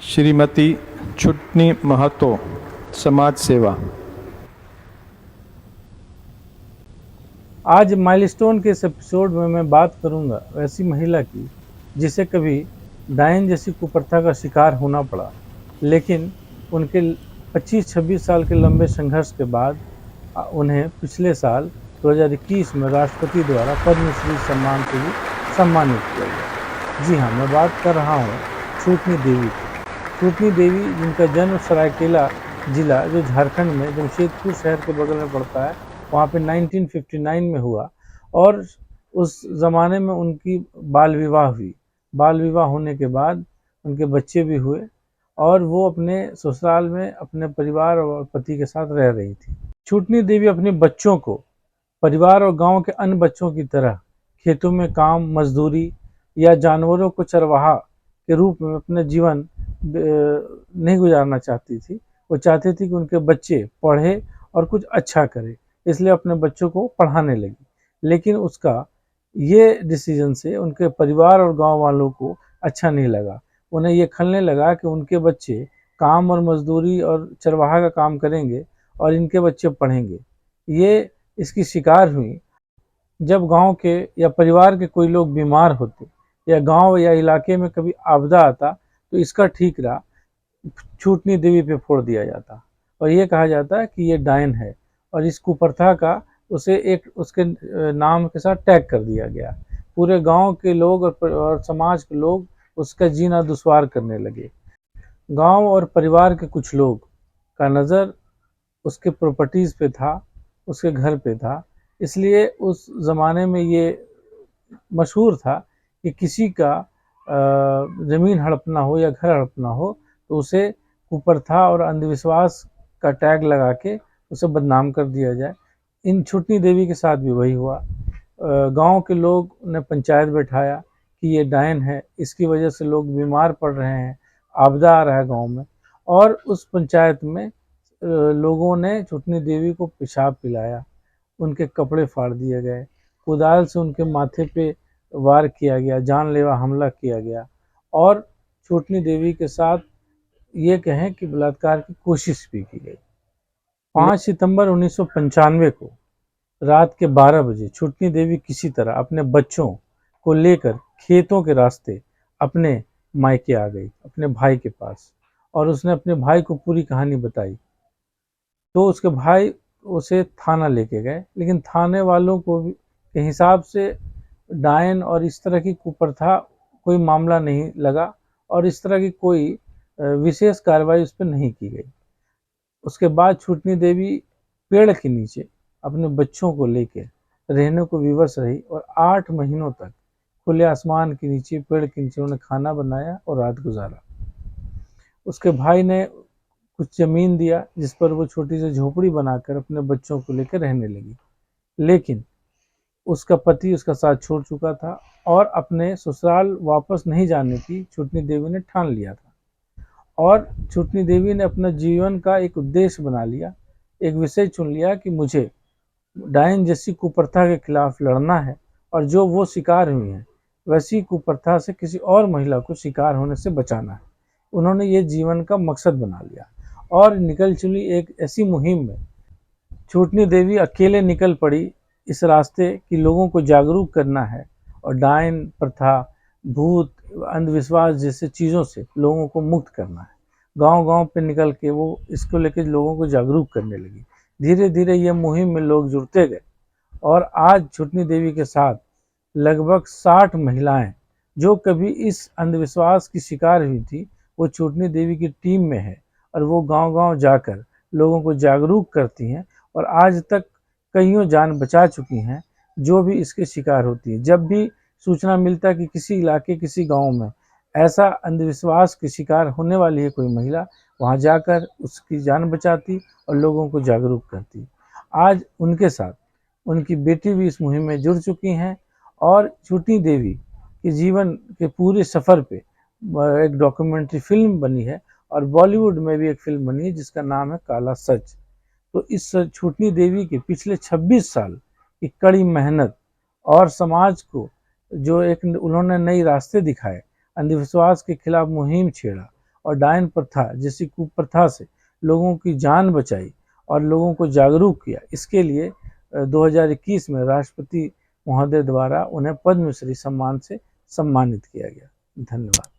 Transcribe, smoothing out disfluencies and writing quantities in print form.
श्रीमती छुटनी महतो, समाज सेवा। आज माइलस्टोन के इस एपिसोड में मैं बात करूंगा वैसी महिला की जिसे कभी डायन जैसी कुप्रथा का शिकार होना पड़ा, लेकिन उनके 25-26 साल के लंबे संघर्ष के बाद उन्हें पिछले साल 2021 में राष्ट्रपति द्वारा पद्मश्री सम्मान से भी सम्मानित किया गया। जी हाँ, मैं बात कर रहा हूँ छूटनी देवी की। छूटनी देवी, जिनका जन्म सरायकेला जिला, जो झारखंड में जमशेदपुर शहर के बगल में पड़ता है, वहाँ पे 1959 में हुआ। और उस ज़माने में उनकी बाल विवाह हुई। बाल विवाह होने के बाद उनके बच्चे भी हुए और वो अपने ससुराल में अपने परिवार और पति के साथ रह रही थी। छूटनी देवी अपने बच्चों को परिवार और गांव के अन्य बच्चों की तरह खेतों में काम, मजदूरी या जानवरों को चरवाहा के रूप में अपना जीवन नहीं गुजारना चाहती थी। वो चाहती थी कि उनके बच्चे पढ़े और कुछ अच्छा करें, इसलिए अपने बच्चों को पढ़ाने लगी। लेकिन उसका ये डिसीजन से उनके परिवार और गांव वालों को अच्छा नहीं लगा। उन्हें ये खलने लगा कि उनके बच्चे काम और मजदूरी और चरवाहा का काम करेंगे और इनके बच्चे पढ़ेंगे। ये इसकी शिकार हुई जब गांव के या परिवार के कोई लोग बीमार होते या गांव या इलाके में कभी आपदा आता, तो इसका ठीकरा छूटनी देवी पे फोड़ दिया जाता और ये कहा जाता है कि ये डायन है, और इस कुप्रथा का उसे एक उसके नाम के साथ टैग कर दिया गया। पूरे गांव के लोग और समाज के लोग उसका जीना दुश्वार करने लगे। गांव और परिवार के कुछ लोग का नज़र उसके प्रॉपर्टीज़ पे था, उसके घर पे था। इसलिए उस ज़माने में ये मशहूर था कि किसी का ज़मीन हड़पना हो या घर हड़पना हो तो उसे कुप्रथा और अंधविश्वास का टैग लगा के उसे बदनाम कर दिया जाए। इन छुटनी देवी के साथ भी वही हुआ। गांव के लोग ने पंचायत बैठाया कि ये डायन है, इसकी वजह से लोग बीमार पड़ रहे हैं, आपदा आ रहा है गांव में। और उस पंचायत में लोगों ने छुटनी देवी को पेशाब पिलाया, उनके कपड़े फाड़ दिए गए, कुदाल से उनके माथे पे वार किया गया, जानलेवा हमला किया गया और छूटनी देवी के साथ ये कहें कि बलात्कार की कोशिश भी की गई। 5 सितंबर 1995 को रात के 12 बजे छूटनी देवी किसी तरह अपने बच्चों को लेकर खेतों के रास्ते अपने मायके आ गई, अपने भाई के पास, और उसने अपने भाई को पूरी कहानी बताई। तो उसके भाई उसे थाना लेके गए, लेकिन थाने वालों को भी के हिसाब से डायन और इस तरह की कुप्रथा कोई मामला नहीं लगा और इस तरह की कोई विशेष कार्रवाई उस पर नहीं की गई। उसके बाद छूटनी देवी पेड़ के नीचे अपने बच्चों को लेकर रहने को विवश रही और 8 महीनों तक खुले आसमान के नीचे, पेड़ के नीचे उन्होंने खाना बनाया और रात गुजारा। उसके भाई ने कुछ जमीन दिया जिस पर वो छोटी सी झोपड़ी बनाकर अपने बच्चों को लेकर रहने लगी, लेकिन उसका पति उसका साथ छोड़ चुका था और अपने ससुराल वापस नहीं जाने की छूटनी देवी ने ठान लिया था। और छूटनी देवी ने अपना जीवन का एक उद्देश्य बना लिया, एक विषय चुन लिया कि मुझे डायन जैसी कुप्रथा के खिलाफ लड़ना है और जो वो शिकार हुई है वैसी कुप्रथा से किसी और महिला को शिकार होने से बचाना है। उन्होंने ये जीवन का मकसद बना लिया और निकल चली एक ऐसी मुहिम में। छूटनी देवी अकेले निकल पड़ी इस रास्ते कि लोगों को जागरूक करना है और डायन प्रथा, भूत, अंधविश्वास जैसे चीज़ों से लोगों को मुक्त करना है। गांव-गांव पे निकल के वो इसको लेकर लोगों को जागरूक करने लगी। धीरे धीरे ये मुहिम में लोग जुड़ते गए और आज छूटनी देवी के साथ लगभग 60 महिलाएं जो कभी इस अंधविश्वास की शिकार हुई थी, वो छूटनी देवी की टीम में है और वो गांव-गांव जाकर लोगों को जागरूक करती हैं और आज तक कईयों जान बचा चुकी हैं जो भी इसके शिकार होती है। जब भी सूचना मिलता है कि किसी इलाके, किसी गांव में ऐसा अंधविश्वास की शिकार होने वाली है कोई महिला, वहां जाकर उसकी जान बचाती और लोगों को जागरूक करती। आज उनके साथ उनकी बेटी भी इस मुहिम में जुड़ चुकी हैं और छूटनी देवी के जीवन के पूरे सफ़र पे एक डॉक्यूमेंट्री फिल्म बनी है और बॉलीवुड में भी एक फिल्म बनी है जिसका नाम है काला सच। तो इस छूटनी देवी के पिछले 26 साल की कड़ी मेहनत और समाज को जो एक उन्होंने नए रास्ते दिखाए, अंधविश्वास के खिलाफ मुहिम छेड़ा और डायन प्रथा जैसी कुप्रथा से लोगों की जान बचाई और लोगों को जागरूक किया। इसके लिए 2021 में राष्ट्रपति महोदय द्वारा उन्हें पद्मश्री सम्मान से सम्मानित किया गया। धन्यवाद।